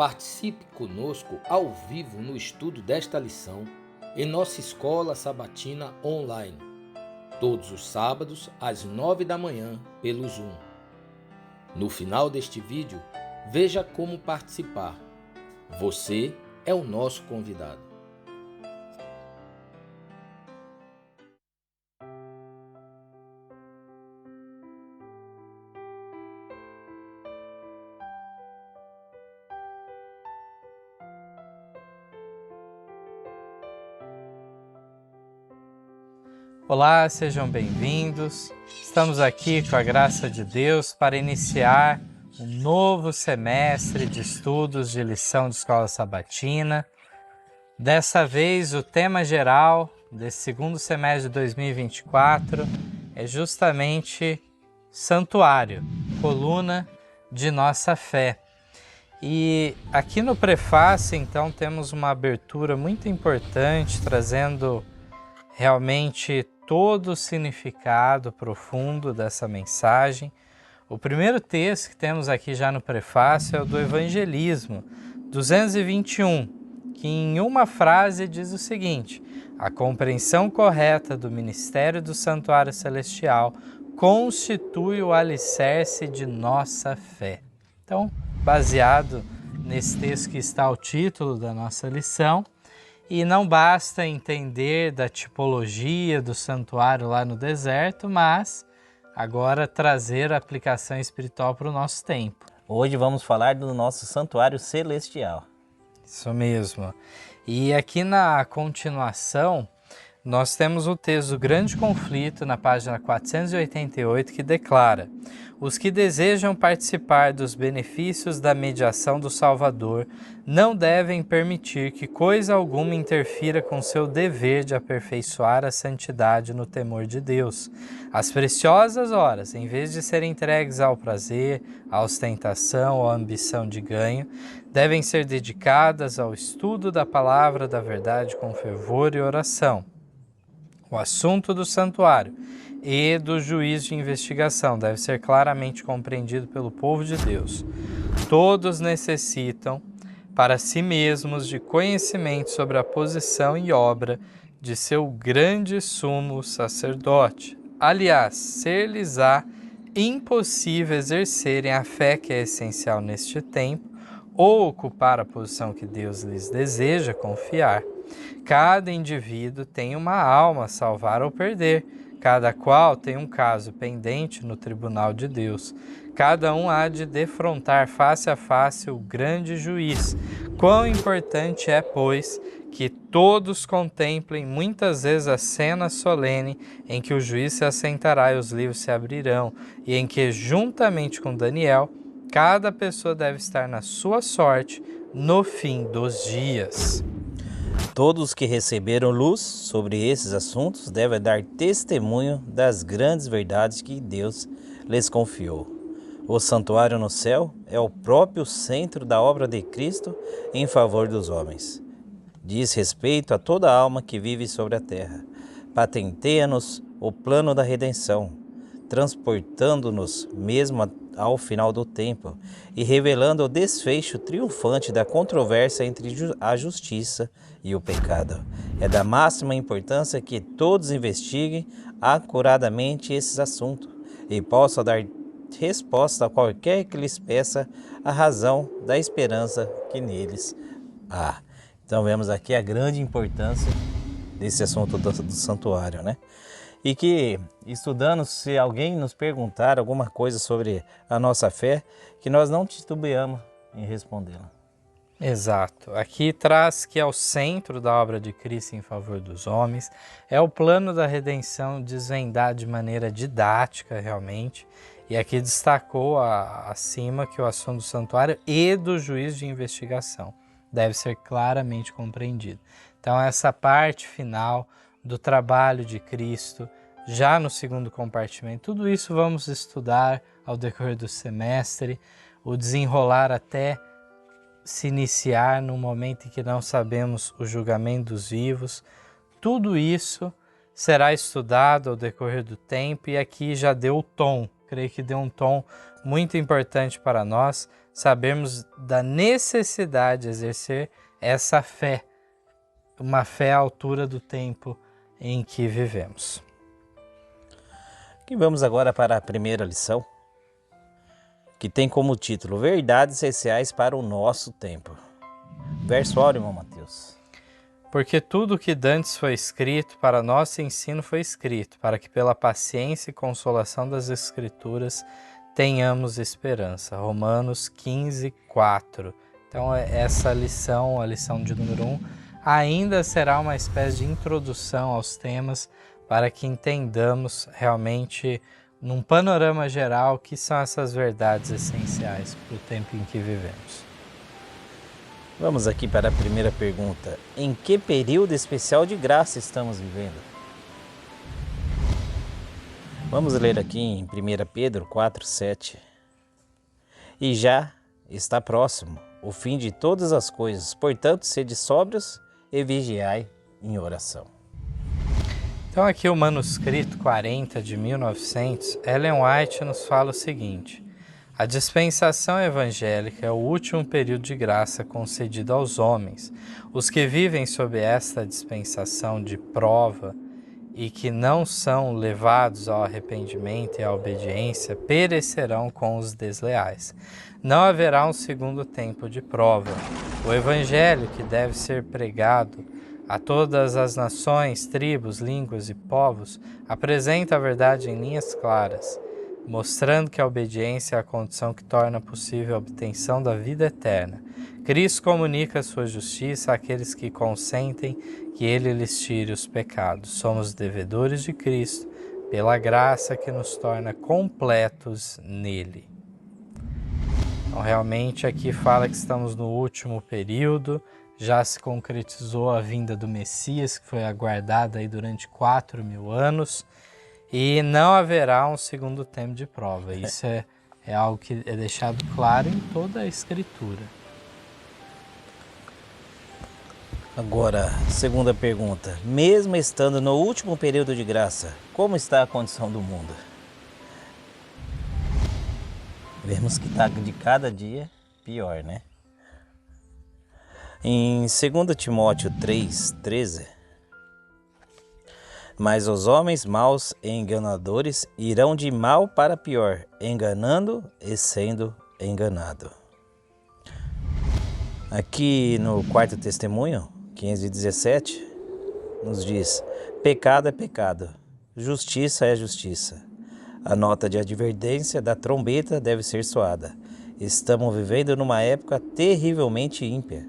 Participe conosco ao vivo no estudo desta lição em nossa escola sabatina online, todos os sábados às 9 da manhã pelo Zoom. No final deste vídeo, veja como participar. Você é o nosso convidado. Olá, sejam bem-vindos. Estamos aqui com a graça de Deus para iniciar um novo semestre de estudos de lição de escola sabatina. Dessa vez, o tema geral desse segundo semestre de 2024 é justamente santuário, coluna de nossa fé. E aqui no prefácio, então, temos uma abertura muito importante, trazendo realmente todo o significado profundo dessa mensagem. O primeiro texto que temos aqui já no prefácio é o do Evangelismo 221, que em uma frase diz o seguinte: a compreensão correta do ministério do santuário celestial constitui o alicerce de nossa fé. Então, baseado nesse texto que está o título da nossa lição, e não basta entender da tipologia do santuário lá no deserto, mas agora trazer a aplicação espiritual para o nosso tempo. Hoje vamos falar do nosso santuário celestial. Isso mesmo. E aqui na continuação, nós temos o texto do Grande Conflito, na página 488, que declara: os que desejam participar dos benefícios da mediação do Salvador não devem permitir que coisa alguma interfira com seu dever de aperfeiçoar a santidade no temor de Deus. As preciosas horas, em vez de serem entregues ao prazer, à ostentação ou à ambição de ganho, devem ser dedicadas ao estudo da palavra da verdade com fervor e oração. O assunto do santuário e do juízo de investigação deve ser claramente compreendido pelo povo de Deus. Todos necessitam, para si mesmos, de conhecimento sobre a posição e obra de seu grande sumo sacerdote. Aliás, ser-lhes-á impossível exercerem a fé que é essencial neste tempo ou ocupar a posição que Deus lhes deseja confiar. Cada indivíduo tem uma alma a salvar ou perder, cada qual tem um caso pendente no tribunal de Deus. Cada um há de defrontar face a face o grande juiz. Quão importante é, pois, que todos contemplem muitas vezes a cena solene em que o juiz se assentará e os livros se abrirão, e em que, juntamente com Daniel, cada pessoa deve estar na sua sorte no fim dos dias. Todos que receberam luz sobre esses assuntos devem dar testemunho das grandes verdades que Deus lhes confiou. O santuário no céu é o próprio centro da obra de Cristo em favor dos homens. Diz respeito a toda alma que vive sobre a terra. Patenteia-nos o plano da redenção, transportando-nos mesmo ao final do tempo e revelando o desfecho triunfante da controvérsia entre a justiça e o pecado. É da máxima importância que todos investiguem acuradamente esses assuntos e possam dar resposta a qualquer que lhes peça a razão da esperança que neles há. Então vemos aqui a grande importância desse assunto do santuário, né? E que, estudando, se alguém nos perguntar alguma coisa sobre a nossa fé, que nós não titubeamos em respondê-la. Exato. Aqui traz que é o centro da obra de Cristo em favor dos homens, é o plano da redenção desvendado de maneira didática realmente, e aqui destacou acima que o assunto do santuário e do juízo de investigação deve ser claramente compreendido. Então essa parte final do trabalho de Cristo, já no segundo compartimento, tudo isso vamos estudar ao decorrer do semestre, o desenrolar até se iniciar no momento em que não sabemos o julgamento dos vivos. Tudo isso será estudado ao decorrer do tempo e aqui já deu o tom creio que deu um tom muito importante para nós sabermos da necessidade de exercer essa fé, uma fé à altura do tempo em que vivemos. E vamos agora para a primeira lição, que tem como título Verdades Essenciais para o Nosso Tempo. Verso áureo, irmão Mateus. Porque tudo o que dantes foi escrito, para nosso ensino foi escrito, para que pela paciência e consolação das Escrituras tenhamos esperança. Romanos 15, 4. Então essa lição, a lição de número 1, ainda será uma espécie de introdução aos temas para que entendamos realmente, num panorama geral, o que são essas verdades essenciais para o tempo em que vivemos. Vamos aqui para a primeira pergunta. Em que período especial de graça estamos vivendo? Vamos ler aqui em 1 Pedro 4, 7. E já está próximo o fim de todas as coisas, portanto, sede sóbrios e vigiai em oração. Então aqui o manuscrito 40 de 1900, Ellen White nos fala o seguinte: a dispensação evangélica é o último período de graça concedido aos homens. Os que vivem sob esta dispensação de prova e que não são levados ao arrependimento e à obediência perecerão com os desleais. Não haverá um segundo tempo de prova. O evangelho, que deve ser pregado a todas as nações, tribos, línguas e povos, apresenta a verdade em linhas claras, mostrando que a obediência é a condição que torna possível a obtenção da vida eterna. Cristo comunica sua justiça àqueles que consentem que Ele lhes tire os pecados. Somos devedores de Cristo, pela graça que nos torna completos nele. Então, realmente, aqui fala que estamos no último período, já se concretizou a vinda do Messias, que foi aguardada aí durante 4.000 anos, e não haverá um segundo tempo de prova. Isso é algo que é deixado claro em toda a Escritura. Agora, segunda pergunta. Mesmo estando no último período de graça, como está a condição do mundo? Vemos que está de cada dia pior, né? Em 2 Timóteo 3,13, mas os homens maus e enganadores irão de mal para pior, enganando e sendo enganado. Aqui no quarto testemunho, 15:17, nos diz: pecado é pecado, justiça é justiça. A nota de advertência da trombeta deve ser soada. Estamos vivendo numa época terrivelmente ímpia.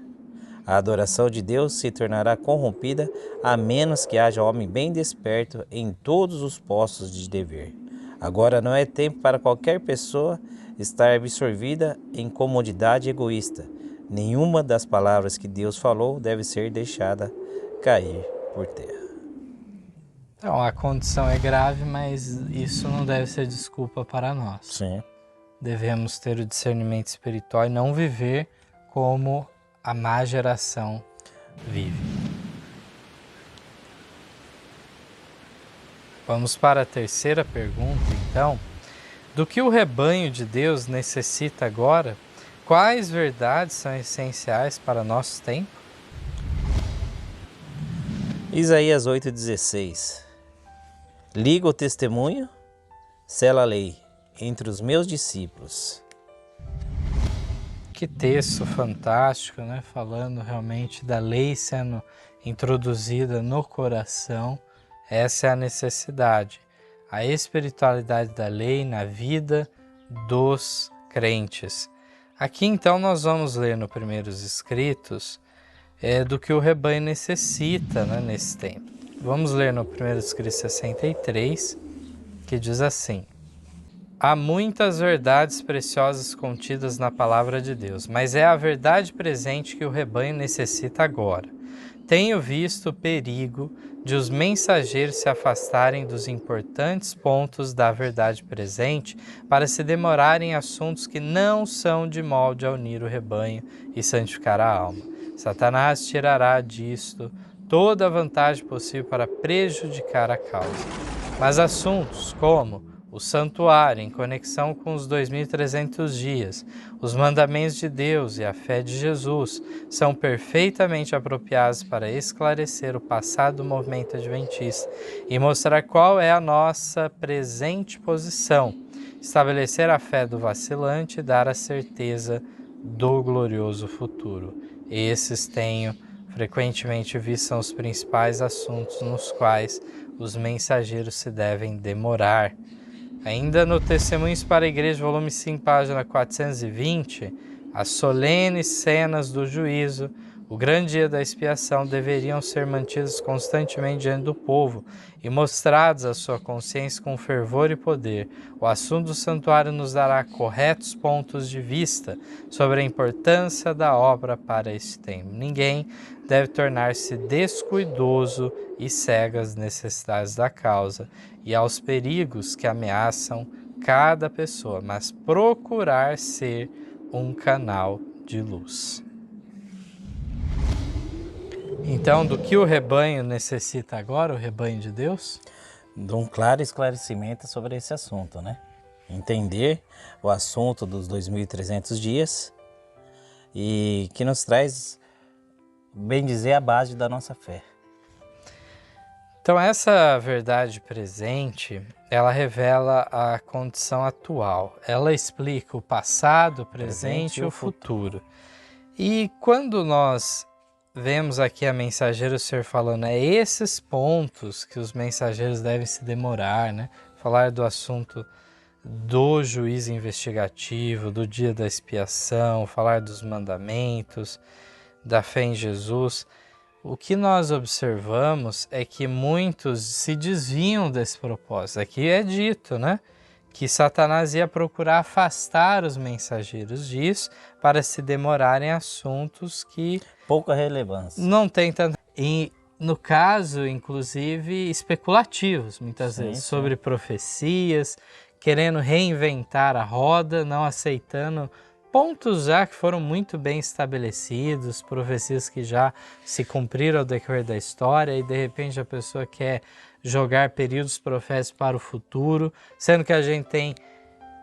A adoração de Deus se tornará corrompida a menos que haja homem bem desperto em todos os postos de dever. Agora não é tempo para qualquer pessoa estar absorvida em comodidade egoísta. Nenhuma das palavras que Deus falou deve ser deixada cair por terra. Então, a condição é grave, mas isso não deve ser desculpa para nós. Sim. Devemos ter o discernimento espiritual e não viver como a má geração vive. Vamos para a terceira pergunta, então. Do que o rebanho de Deus necessita agora? Quais verdades são essenciais para nosso tempo? Isaías 8,16. Liga o testemunho, sela a lei entre os meus discípulos. Que texto fantástico, né? Falando realmente da lei sendo introduzida no coração. Essa é a necessidade. A espiritualidade da lei na vida dos crentes. Aqui então nós vamos ler no Primeiros Escritos do que o rebanho necessita, né, nesse tempo. Vamos ler no Primeiros Escritos 63, que diz assim: há muitas verdades preciosas contidas na palavra de Deus, mas é a verdade presente que o rebanho necessita agora. Tenho visto o perigo de os mensageiros se afastarem dos importantes pontos da verdade presente para se demorarem em assuntos que não são de molde a unir o rebanho e santificar a alma. Satanás tirará disto toda a vantagem possível para prejudicar a causa. Mas assuntos como o santuário em conexão com os 2300 dias, os mandamentos de Deus e a fé de Jesus são perfeitamente apropriados para esclarecer o passado do movimento adventista e mostrar qual é a nossa presente posição, estabelecer a fé do vacilante e dar a certeza do glorioso futuro. Esses tenho frequentemente visto são os principais assuntos nos quais os mensageiros se devem demorar. Ainda no Testemunhos para a Igreja, volume 5, página 420, as solenes cenas do juízo, o grande dia da expiação, deveriam ser mantidas constantemente diante do povo e mostrados à sua consciência com fervor e poder. O assunto do santuário nos dará corretos pontos de vista sobre a importância da obra para esse tempo. Ninguém deve tornar-se descuidoso e cego às necessidades da causa e aos perigos que ameaçam cada pessoa, mas procurar ser um canal de luz. Então, do que o rebanho necessita agora, o rebanho de Deus? De um claro esclarecimento sobre esse assunto, né? Entender o assunto dos 2300 dias e que nos traz, bem dizer, a base da nossa fé. Então, essa verdade presente, ela revela a condição atual. Ela explica o passado, o presente e o futuro. E quando nós vemos aqui a mensageira ser falando, é esses pontos que os mensageiros devem se demorar, né? Falar do assunto do juízo investigativo, do dia da expiação, falar dos mandamentos, da fé em Jesus. O que nós observamos é que muitos se desviam desse propósito. Aqui é dito, né? Que Satanás ia procurar afastar os mensageiros disso para se demorarem em assuntos que pouca relevância. Não tem tanto. E no caso, inclusive, especulativos, muitas vezes, sobre profecias, querendo reinventar a roda, não aceitando pontos já que foram muito bem estabelecidos, profecias que já se cumpriram ao decorrer da história e de repente a pessoa quer jogar períodos proféticos para o futuro, sendo que a gente tem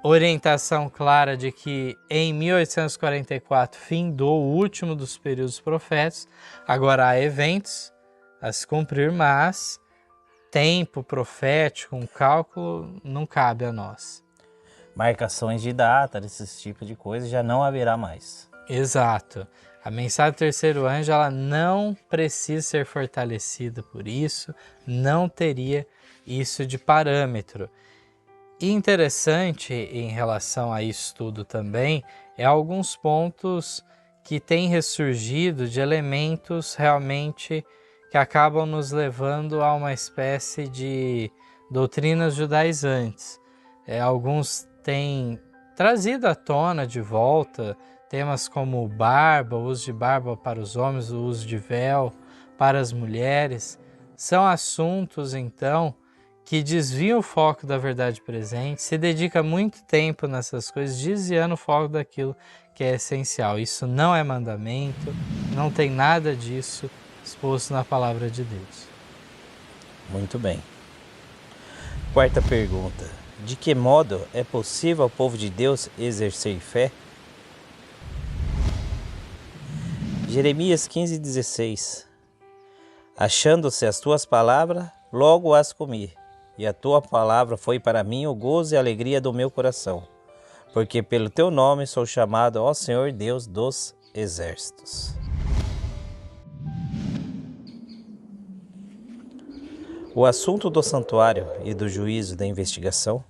orientação clara de que em 1844 findou o último dos períodos proféticos. Agora há eventos a se cumprir, mas tempo profético, um cálculo, não cabe a nós. Marcações de data, esses tipos de coisas, já não haverá mais. Exato. A mensagem do terceiro anjo, ela não precisa ser fortalecida por isso, não teria isso de parâmetro. E interessante em relação a isso tudo também, é alguns pontos que têm ressurgido de elementos realmente que acabam nos levando a uma espécie de doutrinas judaizantes. Alguns têm trazido à tona de volta temas como barba, o uso de barba para os homens, o uso de véu para as mulheres. São assuntos, então, que desviam o foco da verdade presente, se dedica muito tempo nessas coisas, desviando o foco daquilo que é essencial. Isso não é mandamento, não tem nada disso exposto na palavra de Deus. Muito bem. Quarta pergunta. De que modo é possível ao povo de Deus exercer fé? Jeremias 15,16. Achando-se as tuas palavras, logo as comi, e a tua palavra foi para mim o gozo e a alegria do meu coração, porque pelo teu nome sou chamado, ó Senhor Deus dos exércitos. O assunto do santuário e do juízo da investigação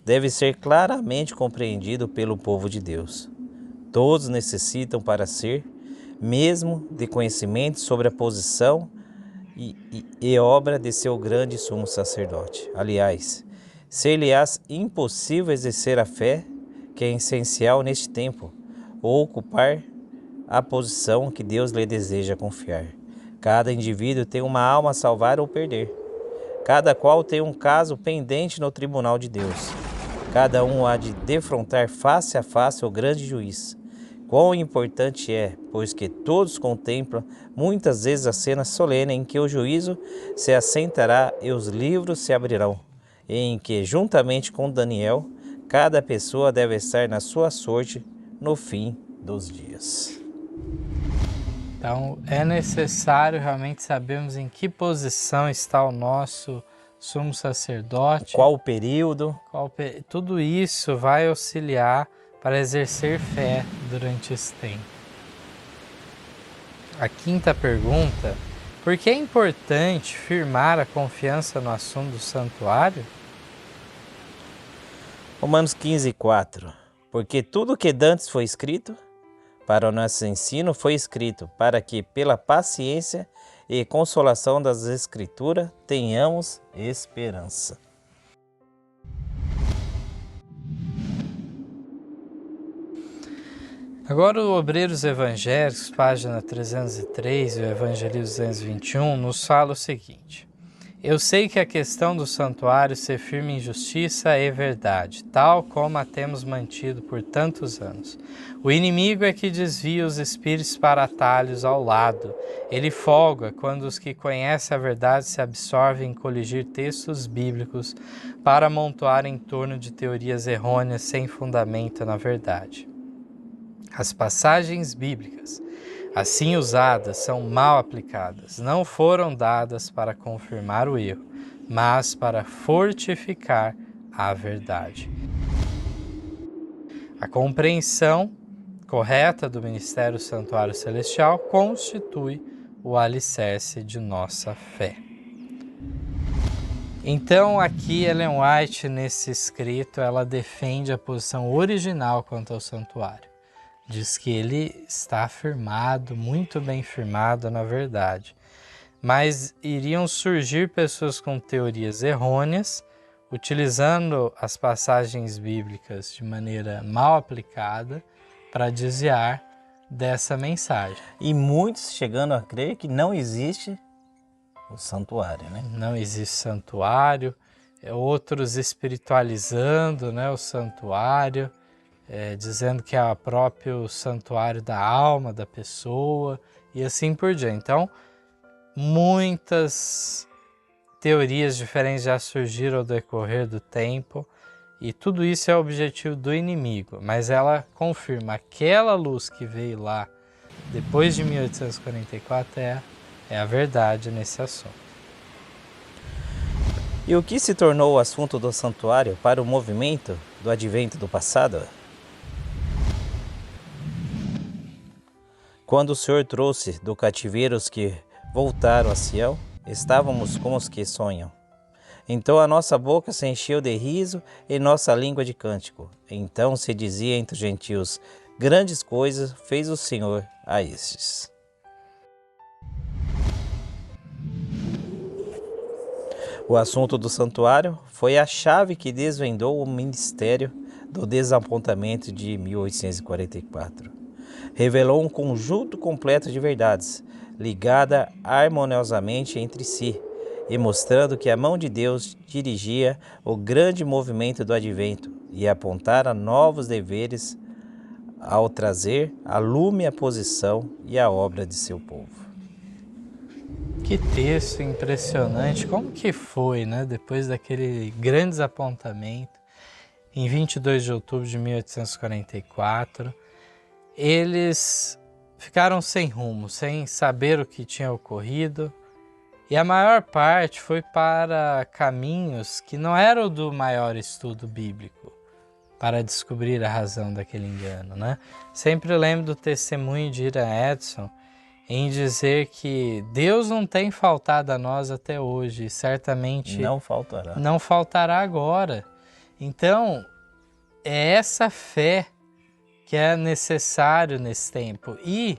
deve ser claramente compreendido pelo povo de Deus. Todos necessitam para ser, mesmo de conhecimento sobre a posição e obra de seu grande sumo sacerdote. Aliás, ser-lhe-ás impossível exercer a fé, que é essencial neste tempo, ou ocupar a posição que Deus lhe deseja confiar. Cada indivíduo tem uma alma a salvar ou perder. Cada qual tem um caso pendente no tribunal de Deus. Cada um há de defrontar face a face o grande juiz. Quão importante é, pois que todos contemplam muitas vezes a cena solene em que o juízo se assentará e os livros se abrirão, em que, juntamente com Daniel, cada pessoa deve estar na sua sorte no fim dos dias. Então, é necessário realmente sabermos em que posição está o nosso sumo sacerdote. Qual o período? Tudo isso vai auxiliar para exercer fé durante esse tempo. A quinta pergunta: por que é importante firmar a confiança no assunto do santuário? Romanos 15:4. Porque tudo que dantes foi escrito, para o nosso ensino foi escrito, para que pela paciência e consolação das Escrituras tenhamos esperança. Agora o Obreiros Evangélicos, página 303 e o Evangelho 221 nos fala o seguinte: eu sei que a questão do santuário ser firme em justiça é verdade, tal como a temos mantido por tantos anos. O inimigo é que desvia os espíritos para atalhos ao lado. Ele folga quando os que conhecem a verdade se absorvem em coligir textos bíblicos para amontoar em torno de teorias errôneas sem fundamento na verdade. As passagens bíblicas, assim usadas, são mal aplicadas. Não foram dadas para confirmar o erro, mas para fortificar a verdade. A compreensão correta do ministério Santuário Celestial constitui o alicerce de nossa fé. Então, aqui Ellen White, nesse escrito, ela defende a posição original quanto ao santuário. Diz que ele está firmado, muito bem firmado na verdade. Mas iriam surgir pessoas com teorias errôneas, utilizando as passagens bíblicas de maneira mal aplicada para desviar dessa mensagem. E muitos chegando a crer que não existe o santuário, né? Não existe santuário, outros espiritualizando, né, o santuário. Dizendo que é o próprio santuário da alma da pessoa e assim por diante. Então, muitas teorias diferentes já surgiram ao decorrer do tempo e tudo isso é o objetivo do inimigo, mas ela confirma aquela luz que veio lá depois de 1844 é a verdade nesse assunto. E o que se tornou o assunto do santuário para o movimento do advento do passado? Quando o Senhor trouxe do cativeiro os que voltaram a Sião, estávamos como os que sonham. Então a nossa boca se encheu de riso e nossa língua de cântico. Então se dizia entre os gentios: grandes coisas fez o Senhor a estes. O assunto do santuário foi a chave que desvendou o ministério do desapontamento de 1844. Revelou um conjunto completo de verdades, ligada harmoniosamente entre si, e mostrando que a mão de Deus dirigia o grande movimento do advento e apontara novos deveres ao trazer à lume a posição e a obra de seu povo. Que texto impressionante! Como que foi, né? Depois daquele grande desapontamento, em 22 de outubro de 1844, eles ficaram sem rumo, sem saber o que tinha ocorrido, e a maior parte foi para caminhos que não eram do maior estudo bíblico, para descobrir a razão daquele engano, né? Sempre lembro do testemunho de Ira Edson, em dizer que Deus não tem faltado a nós até hoje, e certamente não faltará agora. Então, é essa fé que é necessário nesse tempo. E,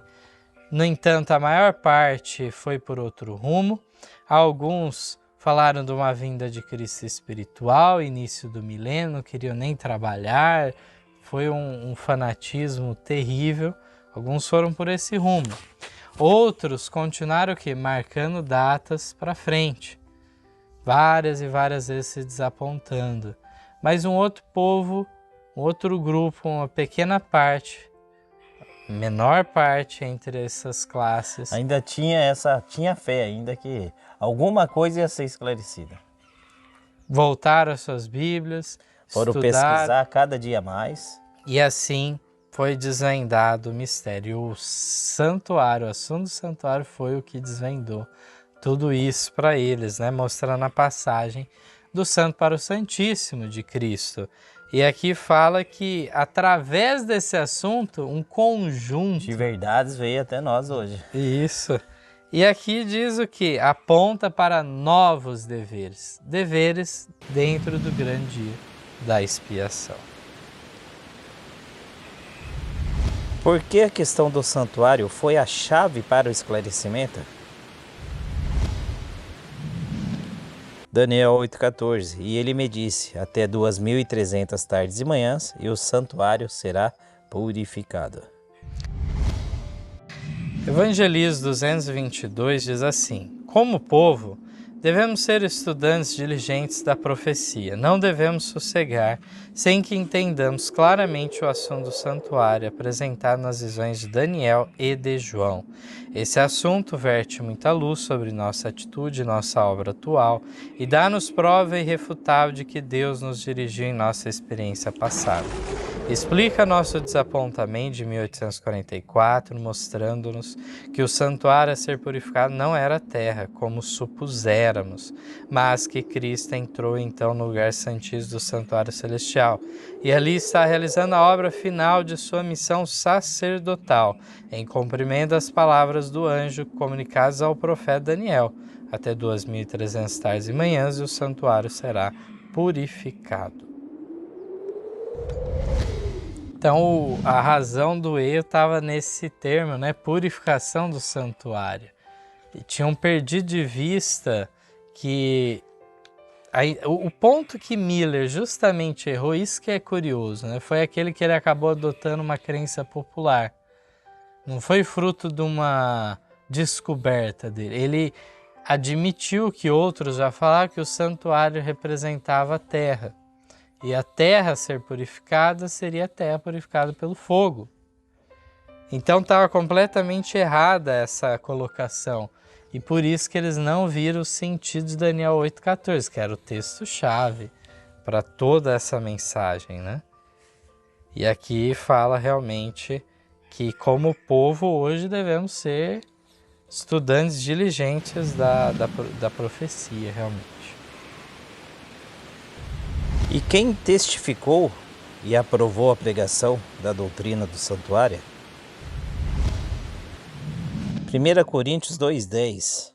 no entanto, a maior parte foi por outro rumo. Alguns falaram de uma vinda de Cristo espiritual, início do milênio, não queriam nem trabalhar, foi um fanatismo terrível. Alguns foram por esse rumo. Outros continuaram o quê? Marcando datas para frente, várias e várias vezes se desapontando. Mas um outro povo, um outro grupo, uma pequena parte, menor parte entre essas classes, ainda tinha fé, ainda que alguma coisa ia ser esclarecida. voltaram às suas Bíblias, Foram pesquisar cada dia mais. E assim foi desvendado o mistério. O santuário, o assunto do santuário foi o que desvendou tudo isso para eles, né? Mostrando a passagem do santo para o santíssimo de Cristo. E aqui fala que através desse assunto, um conjunto De verdades veio até nós hoje. Isso. E aqui diz o que? Aponta para novos deveres. Deveres dentro do grande dia da expiação. Por que a questão do santuário foi a chave para o esclarecimento? Daniel 8,14. E ele me disse, até 2.300 tardes e manhãs, e o santuário será purificado. Evangelista 222 diz assim: como povo, devemos ser estudantes diligentes da profecia. Não devemos sossegar sem que entendamos claramente o assunto do santuário apresentado nas visões de Daniel e de João. Esse assunto verte muita luz sobre nossa atitude e nossa obra atual e dá-nos prova irrefutável de que Deus nos dirigiu em nossa experiência passada. Explica nosso desapontamento de 1844, mostrando-nos que o santuário a ser purificado não era a terra, como supuséramos, mas que Cristo entrou então no lugar santíssimo do santuário celestial, e ali está realizando a obra final de sua missão sacerdotal, em cumprimento das palavras do anjo comunicadas ao profeta Daniel. Até 2.300 tardes e manhãs e o santuário será purificado. Então, a razão do erro estava nesse termo, né? Purificação do santuário. E tinham perdido de vista que o ponto que Miller justamente errou, isso que é curioso, né? Foi aquele que ele acabou adotando uma crença popular. Não foi fruto de uma descoberta dele. Ele admitiu que outros já falaram que o santuário representava a terra. E a terra a ser purificada seria a terra purificada pelo fogo. Então estava completamente errada essa colocação. E por isso que eles não viram o sentido de Daniel 8,14, que era o texto-chave para toda essa mensagem, né? E aqui fala realmente que como povo hoje devemos ser estudantes diligentes da profecia, realmente. E quem testificou e aprovou a pregação da doutrina do santuário? 1 Coríntios 2,10.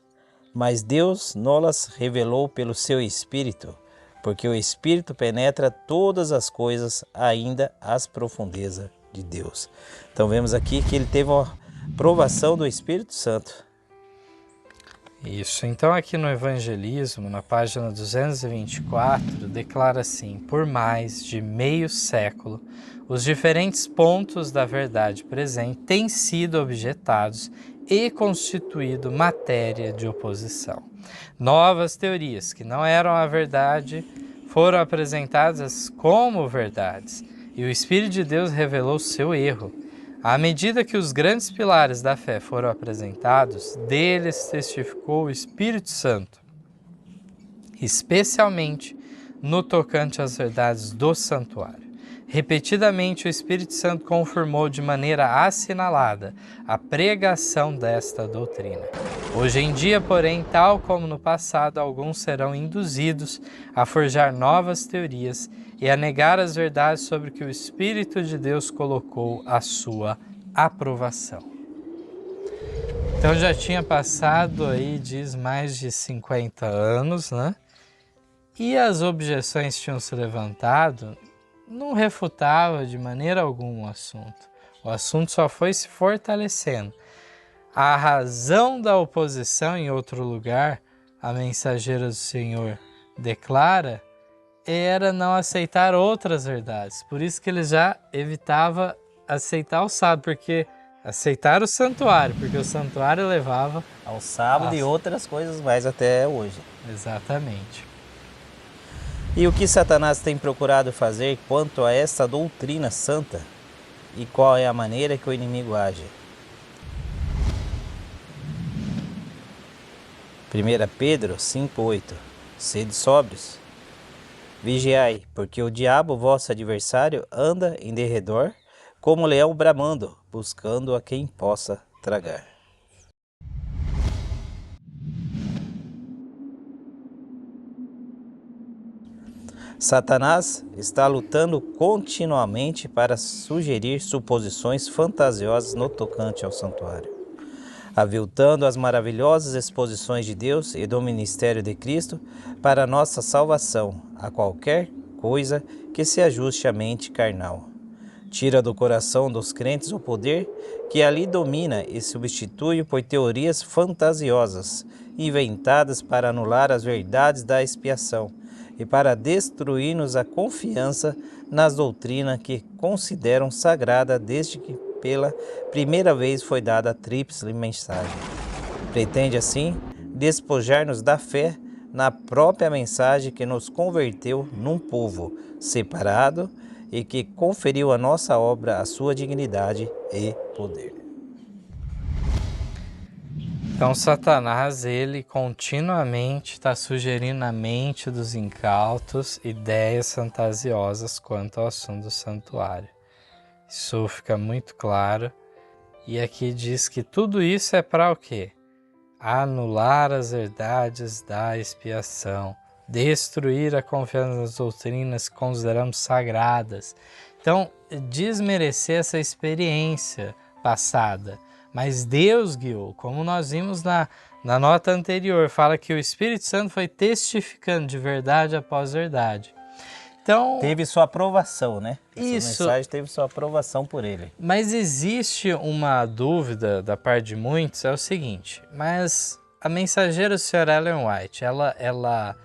Mas Deus nolas revelou pelo seu Espírito, porque o Espírito penetra todas as coisas, ainda as profundezas de Deus. Então vemos aqui que ele teve uma aprovação do Espírito Santo. Isso, então aqui no Evangelismo, na página 224, declara assim: por mais de meio século, os diferentes pontos da verdade presente têm sido objetados e constituído matéria de oposição. Novas teorias que não eram a verdade foram apresentadas como verdades, e o Espírito de Deus revelou seu erro. À medida que os grandes pilares da fé foram apresentados, deles testificou o Espírito Santo, especialmente no tocante às verdades do santuário. Repetidamente, o Espírito Santo confirmou de maneira assinalada a pregação desta doutrina. Hoje em dia, porém, tal como no passado, alguns serão induzidos a forjar novas teorias e a negar as verdades sobre que o Espírito de Deus colocou a sua aprovação. Então já tinha passado aí, diz, mais de 50 anos, né? E as objeções que tinham se levantado não refutava de maneira alguma o assunto. O assunto só foi se fortalecendo. A razão da oposição, em outro lugar, a mensageira do Senhor declara, era não aceitar outras verdades. Por isso que ele já evitava aceitar o sábado, porque aceitar o santuário, porque o santuário levava ao sábado e outras coisas mais até hoje. Exatamente. E o que Satanás tem procurado fazer quanto a essa doutrina santa? E qual é a maneira que o inimigo age? 1 Pedro 5,8. Sede sóbrios Vigiai, porque o diabo, vosso adversário, anda em derredor, como leão bramando, buscando a quem possa tragar. Satanás está lutando continuamente para sugerir suposições fantasiosas no tocante ao santuário, aviltando as maravilhosas exposições de Deus e do ministério de Cristo para nossa salvação a qualquer coisa que se ajuste à mente carnal. Tira do coração dos crentes o poder que ali domina e substitui por teorias fantasiosas, inventadas para anular as verdades da expiação e para destruir-nos a confiança nas doutrinas que consideram sagrada desde que pela primeira vez foi dada a tríplice mensagem. Pretende assim despojar-nos da fé na própria mensagem que nos converteu num povo separado e que conferiu à nossa obra a sua dignidade e poder. Então Satanás, ele continuamente está sugerindo na mente dos incautos ideias fantasiosas quanto ao assunto do santuário. Isso fica muito claro. E aqui diz que tudo isso é para o quê? Anular as verdades da expiação, destruir a confiança nas doutrinas que consideramos sagradas. Então, desmerecer essa experiência passada. Mas Deus guiou, como nós vimos na nota anterior, fala que o Espírito Santo foi testificando de verdade após verdade. Então, teve sua aprovação, né? Isso. Essa mensagem teve sua aprovação por ele. Mas existe uma dúvida da parte de muitos, é o seguinte, mas a mensageira do Sr. Ellen White, ela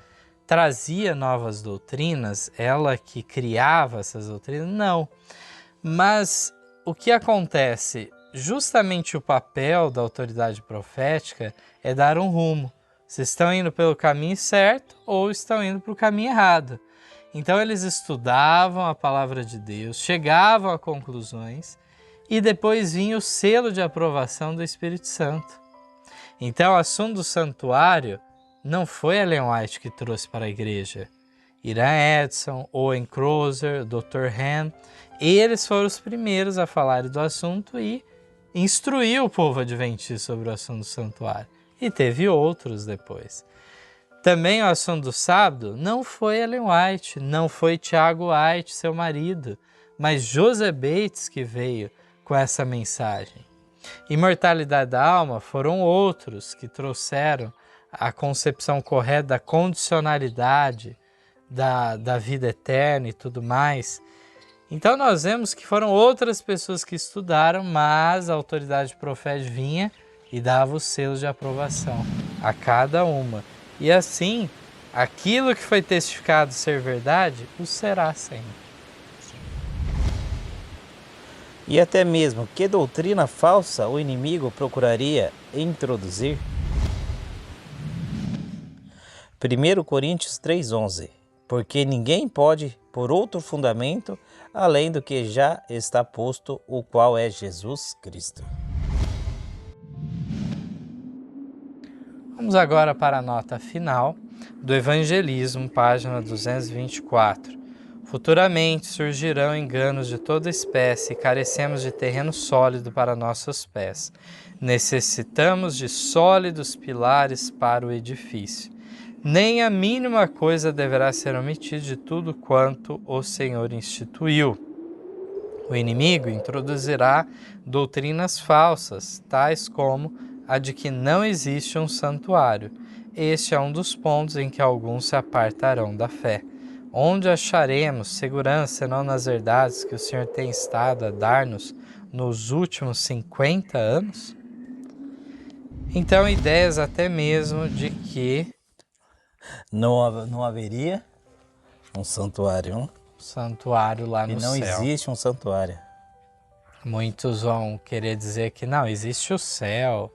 trazia novas doutrinas, ela que criava essas doutrinas? Não. Mas o que acontece? Justamente o papel da autoridade profética é dar um rumo. Vocês estão indo pelo caminho certo ou estão indo para o caminho errado. Então eles estudavam a palavra de Deus, chegavam a conclusões e depois vinha o selo de aprovação do Espírito Santo. Então o assunto do santuário não foi Ellen White que trouxe para a igreja. Irã Edson, Owen Crozer, Dr. Han, eles foram os primeiros a falarem do assunto e instruir o povo adventista sobre o assunto do santuário. E teve outros depois. Também o assunto do sábado não foi Ellen White, não foi Tiago White, seu marido, mas Joseph Bates que veio com essa mensagem. Imortalidade da alma foram outros que trouxeram a concepção correta da condicionalidade da vida eterna e tudo mais. Então nós vemos que foram outras pessoas que estudaram, mas a autoridade profética vinha e dava os selos de aprovação a cada uma. E assim, aquilo que foi testificado ser verdade, o será sempre. E até mesmo, que doutrina falsa o inimigo procuraria introduzir? 1 Coríntios 3,11. Porque ninguém pode por outro fundamento, além do que já está posto, o qual é Jesus Cristo. Vamos agora para a nota final do Evangelismo, página 224. Futuramente surgirão enganos de toda espécie e carecemos de terreno sólido para nossos pés. Necessitamos de sólidos pilares para o edifício. Nem a mínima coisa deverá ser omitida de tudo quanto o Senhor instituiu. O inimigo introduzirá doutrinas falsas, tais como a de que não existe um santuário. Este é um dos pontos em que alguns se apartarão da fé. Onde acharemos segurança, senão nas verdades que o Senhor tem estado a dar-nos nos últimos 50 anos? Então, ideias até mesmo de que não haveria um santuário. Santuário lá no céu. E não existe um santuário. Muitos vão querer dizer que não, existe o céu.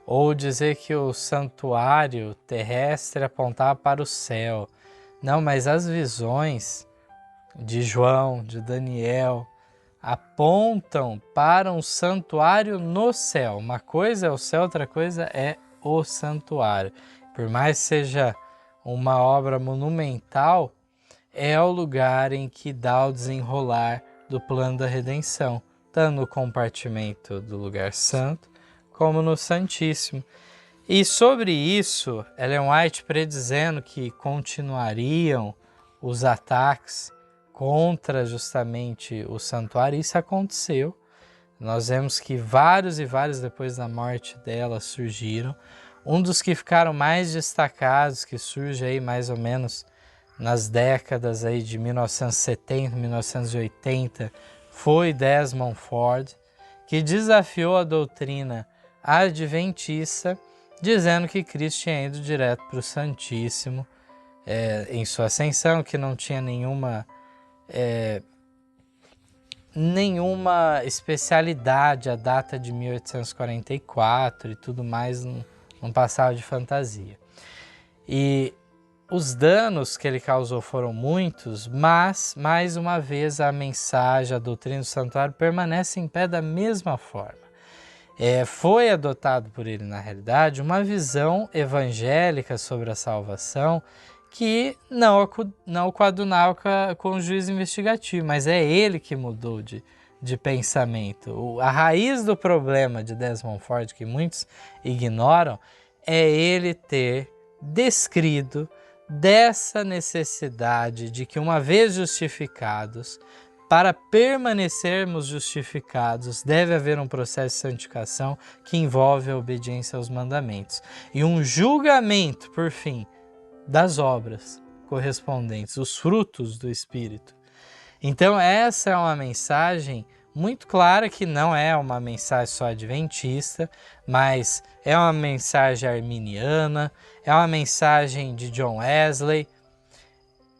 Ou dizer que o santuário terrestre apontava para o céu. Não, mas as visões de João, de Daniel, apontam para um santuário no céu. Uma coisa é o céu, outra coisa é o santuário. Por mais que seja uma obra monumental, é o lugar em que dá o desenrolar do plano da redenção, tanto no compartimento do lugar santo, como no Santíssimo. E sobre isso, Ellen White predizendo que continuariam os ataques contra justamente o santuário, isso aconteceu. Nós vemos que vários e vários depois da morte dela surgiram. Um dos que ficaram mais destacados, que surge aí mais ou menos nas décadas aí de 1970, 1980, foi Desmond Ford, que desafiou a doutrina adventista, dizendo que Cristo tinha ido direto para o Santíssimo em sua ascensão, que não tinha nenhuma especialidade, a data de 1844 e tudo mais não passava de fantasia. E os danos que ele causou foram muitos, mas, mais uma vez, a mensagem, a doutrina do santuário permanece em pé da mesma forma. Foi adotado por ele, na realidade, uma visão evangélica sobre a salvação que não coadunava com o juízo investigativo, mas é ele que mudou de pensamento. A raiz do problema de Desmond Ford, que muitos ignoram, é ele ter descrito dessa necessidade de que, uma vez justificados, para permanecermos justificados, deve haver um processo de santificação que envolve a obediência aos mandamentos e um julgamento, por fim, das obras correspondentes, os frutos do Espírito. Então essa é uma mensagem muito clara, que não é uma mensagem só adventista, mas é uma mensagem arminiana, é uma mensagem de John Wesley,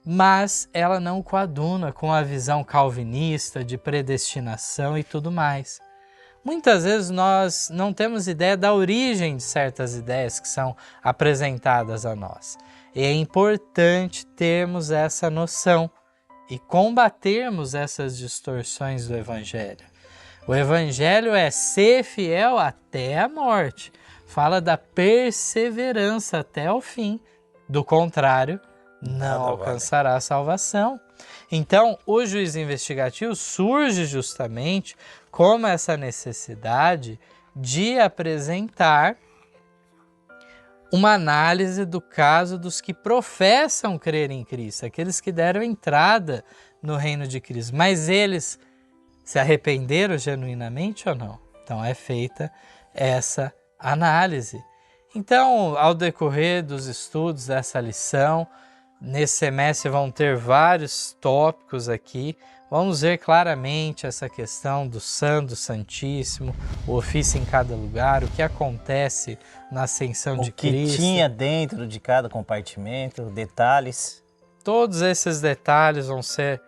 mas ela não coaduna com a visão calvinista de predestinação e tudo mais. Muitas vezes nós não temos ideia da origem de certas ideias que são apresentadas a nós. E é importante termos essa noção e combatermos essas distorções do Evangelho. O Evangelho é ser fiel até a morte. Fala da perseverança até o fim. Do contrário, não alcançará a salvação. Então, o juízo investigativo surge justamente como essa necessidade de apresentar uma análise do caso dos que professam crer em Cristo, aqueles que deram entrada no reino de Cristo, mas eles se arrependeram genuinamente ou não? Então é feita essa análise. Então, ao decorrer dos estudos dessa lição, nesse semestre vão ter vários tópicos aqui. Vamos ver claramente essa questão do Santo, Santíssimo, o ofício em cada lugar, o que acontece na ascensão de Cristo. O que tinha dentro de cada compartimento, detalhes. Todos esses detalhes vão ser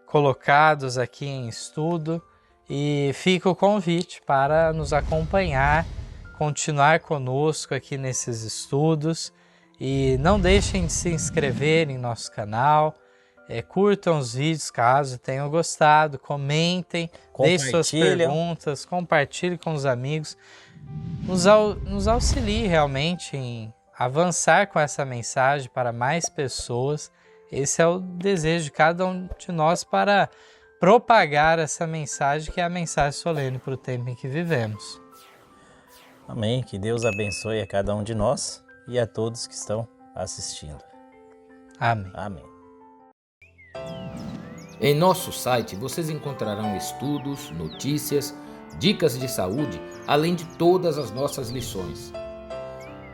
colocados aqui em estudo e fica o convite para nos acompanhar, continuar conosco aqui nesses estudos e não deixem de se inscrever em nosso canal. Curtam os vídeos caso tenham gostado, comentem, deixem suas perguntas, compartilhem com os amigos, nos auxilie realmente em avançar com essa mensagem para mais pessoas. Esse é o desejo de cada um de nós para propagar essa mensagem, que é a mensagem solene para o tempo em que vivemos. Amém. Que Deus abençoe a cada um de nós e a todos que estão assistindo. Amém. Amém. Em nosso site vocês encontrarão estudos, notícias, dicas de saúde, além de todas as nossas lições.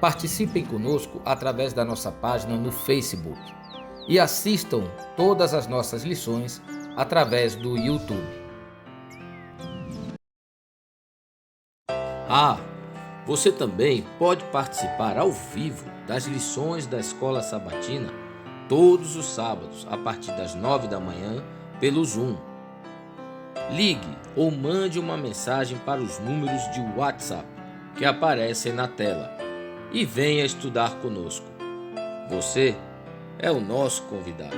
Participem conosco através da nossa página no Facebook e assistam todas as nossas lições através do YouTube. Você também pode participar ao vivo das lições da Escola Sabatina todos os sábados, a partir das 9 da manhã, pelo Zoom. Ligue ou mande uma mensagem para os números de WhatsApp que aparecem na tela e venha estudar conosco. Você é o nosso convidado.